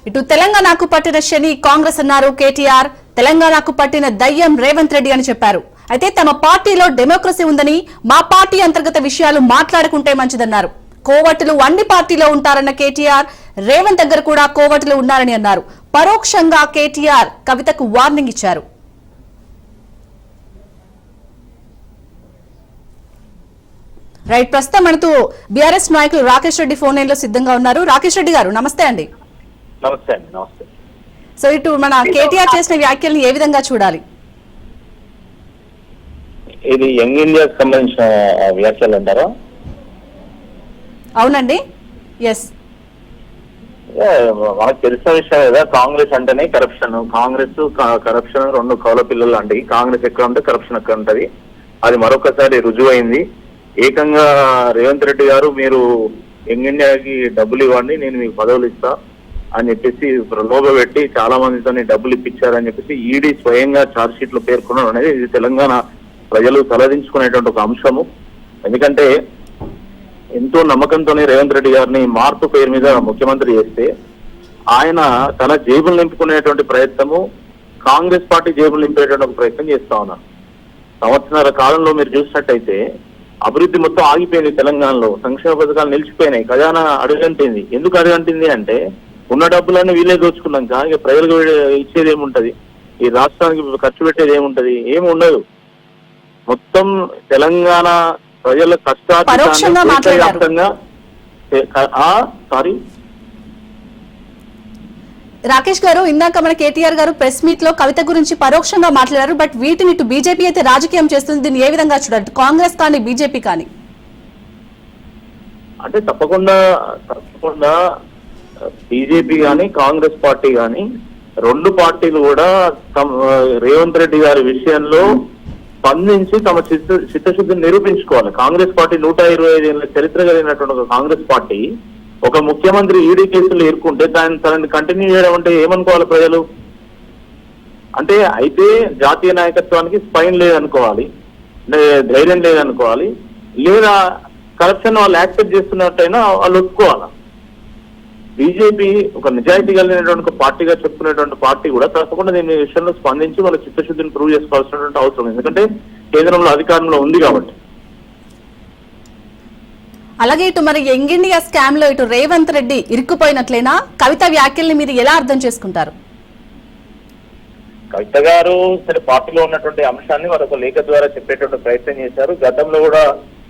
ఇటు తెలంగాణకు పట్టిన శని కాంగ్రెస్ అన్నారు కేటీఆర్. తెలంగాణకు పట్టిన దయ్యం రేవంత్ రెడ్డి అని చెప్పారు. అయితే తమ పార్టీలో డెమోక్రసీ ఉందని, మా పార్టీ అంతర్గత విషయాలు మాట్లాడుకుంటే మంచిదన్నారు. కోవటులు అన్ని పార్టీలో ఉంటారన్న కేటీఆర్, రేవంత్ దగ్గర కూడా కోవటులు ఉన్నారని అన్నారు. పరోక్షంగా కేటీఆర్ కవితకు వార్నింగ్ ఇచ్చారు. రైట్, ప్రస్తుతం మనతో బీఆర్ఎస్ నాయకులు రాకేష్ రెడ్డి ఫోన్ లైన్ లో సిద్ధంగా ఉన్నారు. రాకేష్ రెడ్డి గారు నమస్తే అండి. నమస్తే అండి. నమస్తే. సో ఇటు మన కేటీఆర్ చేసిన వ్యాఖ్యల్ని ఏ విధంగా చూడాలి? ఇది యంగ్ ఇండియాకి సంబంధించిన వ్యాఖ్యలు అంటారా? అవునండి, ఎస్. మనకు తెలిసిన విషయం కదా, కాంగ్రెస్ అంటేనే కరప్షన్. కాంగ్రెస్ కరప్షన్ రెండు కౌల పిల్లలు అండి. కాంగ్రెస్ ఎక్కడ ఉంటే కరప్షన్ ఎక్కడ ఉంటది, అది మరొకసారి రుజువైంది. ఏకంగా రేవంత్ రెడ్డి గారు, మీరు యంగ్ ఇండియాకి డబ్బులు ఇవ్వండి, నేను మీకు పదవులు ఇస్తా అని చెప్పేసి ప్రలోభపెట్టి చాలా మందితో డబ్బులు ఇప్పించారని చెప్పేసి ఈడీ స్వయంగా ఛార్జ్ షీట్ లో పేర్కొనడం అనేది ఇది తెలంగాణ ప్రజలు తలదించుకునేటువంటి ఒక అంశము. ఎందుకంటే ఎంతో నమ్మకంతోనే రేవంత్ రెడ్డి గారిని మార్పు పేరు మీద ముఖ్యమంత్రి చేస్తే ఆయన తన జేబులు నింపుకునేటువంటి ప్రయత్నము, కాంగ్రెస్ పార్టీ జేబులు నింపేటువంటి ఒక ప్రయత్నం చేస్తా ఉన్నారు. సంవత్సరాల కాలంలో మీరు చూసినట్టయితే అభివృద్ధి మొత్తం ఆగిపోయింది. తెలంగాణలో సంక్షేమ పథకాలు నిలిచిపోయినాయి, ఖజానా అడుగంటింది. ఎందుకు అడుగంటింది అంటే ఉన్న డబ్బులన్నీ వీళ్ళే దోచుకున్నాక ఇక ప్రజలకు ఇచ్చేది ఏముంటది, ఈ రాష్ట్రానికి ఖర్చు పెట్టేది ఏముంటది, ఏమి ఉండదు. మొత్తం తెలంగాణ ప్రజల కష్టాత్మకంగా రాకేష్ గారు, ఇందాక మన కేటీఆర్ గారు ప్రెస్ మీట్ లో కవిత గురించి పరోక్షంగా మాట్లాడారు. బట్ వీటిని ఇటు బీజేపీ అయితే రాజకీయం చేస్తుంది, దీన్ని ఏ విధంగా చూడాలి? కాంగ్రెస్ కానీ బీజేపీ కానీ అంటే తప్పకుండా బీజేపీ కానీ కాంగ్రెస్ పార్టీ కానీ రెండు పార్టీలు కూడా రేవంత్ రెడ్డి గారి విషయంలో స్పందించి తమ చిత్తశుద్ధిని నిరూపించుకోవాలి. కాంగ్రెస్ పార్టీ 125 ఏళ్ళ చరిత్ర కలిగినటువంటి ఒక కాంగ్రెస్ పార్టీ ఒక ముఖ్యమంత్రి ఈడీ కేసులు ఇరుక్కుంటే తనని కంటిన్యూ చేయడం అంటే ఏమనుకోవాలి ప్రజలు? అంటే అయితే జాతీయ నాయకత్వానికి స్పైన్ లేదనుకోవాలి, ధైర్యం లేదనుకోవాలి, లేదా కరప్షన్ వాళ్ళు యాక్సెప్ట్ చేస్తున్నట్టయినా వాళ్ళు ఒప్పుకోవాలి. బీజేపీ ఒక నిజాయితీ కలిగినటువంటి పార్టీగా చెప్పుకునేటువంటి పార్టీ కూడా తప్పకుండా దీని విషయంలో స్పందించి వాళ్ళ చిత్తశుద్ధిని ప్రూవ్ చేసుకోవాల్సినటువంటి అవసరం, ఎందుకంటే కేంద్రంలో అధికారంలో ఉంది కాబట్టి. అలాగే ఇటు మరి యంగ్ ఇండియా స్కామ్ లో ఇటు రేవంత్ రెడ్డి ఇరుక్కుపోయినట్లేనా? కవిత వ్యాఖ్యల్ని మీరు ఎలా అర్థం చేసుకుంటారు? కవిత గారు సరే పార్టీలో ఉన్నటువంటి అంశాన్ని వారు ఒక లేఖ ద్వారా చెప్పేటువంటి ప్రయత్నం చేశారు. గతంలో కూడా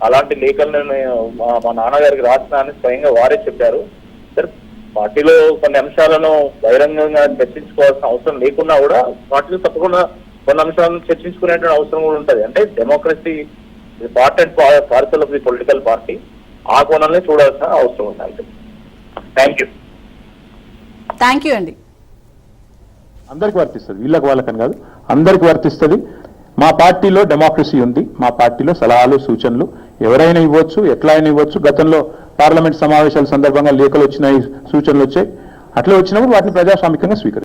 అలాంటి లేఖలను మా నాన్నగారికి రాసిన అని స్వయంగా వారే చెప్పారు. సరే పార్టీలో కొన్ని అంశాలను బహిరంగంగా చర్చించుకోవాల్సిన అవసరం లేకున్నా కూడా పార్టీలో తప్పకుండా కొన్ని అంశాలను చర్చించుకునేటువంటి అవసరం కూడా ఉంటుంది. అంటే democracy part and parcel of the political party, ఆ కోణాన్ని చూడాల్సిన అవసరం ఉంది. థ్యాంక్ యూ అండి. అందరికి వర్తిస్తుంది, వీళ్ళకి వాళ్ళకని కాదు, అందరికి వర్తిస్తుంది. మా పార్టీలో డెమోక్రసీ ఉంది, మా పార్టీలో సలహాలు సూచనలు ఎవరైనా ఇవ్వచ్చు, ఎట్లా అయినా ఇవ్వచ్చు. గతంలో పార్లమెంట్ సమావేశాల సందర్భంగా లేఖలు వచ్చినాయి, సూచనలు వచ్చాయి. అట్లా వచ్చినప్పుడు వాటిని ప్రజాస్వామికంగా స్వీకరించారు.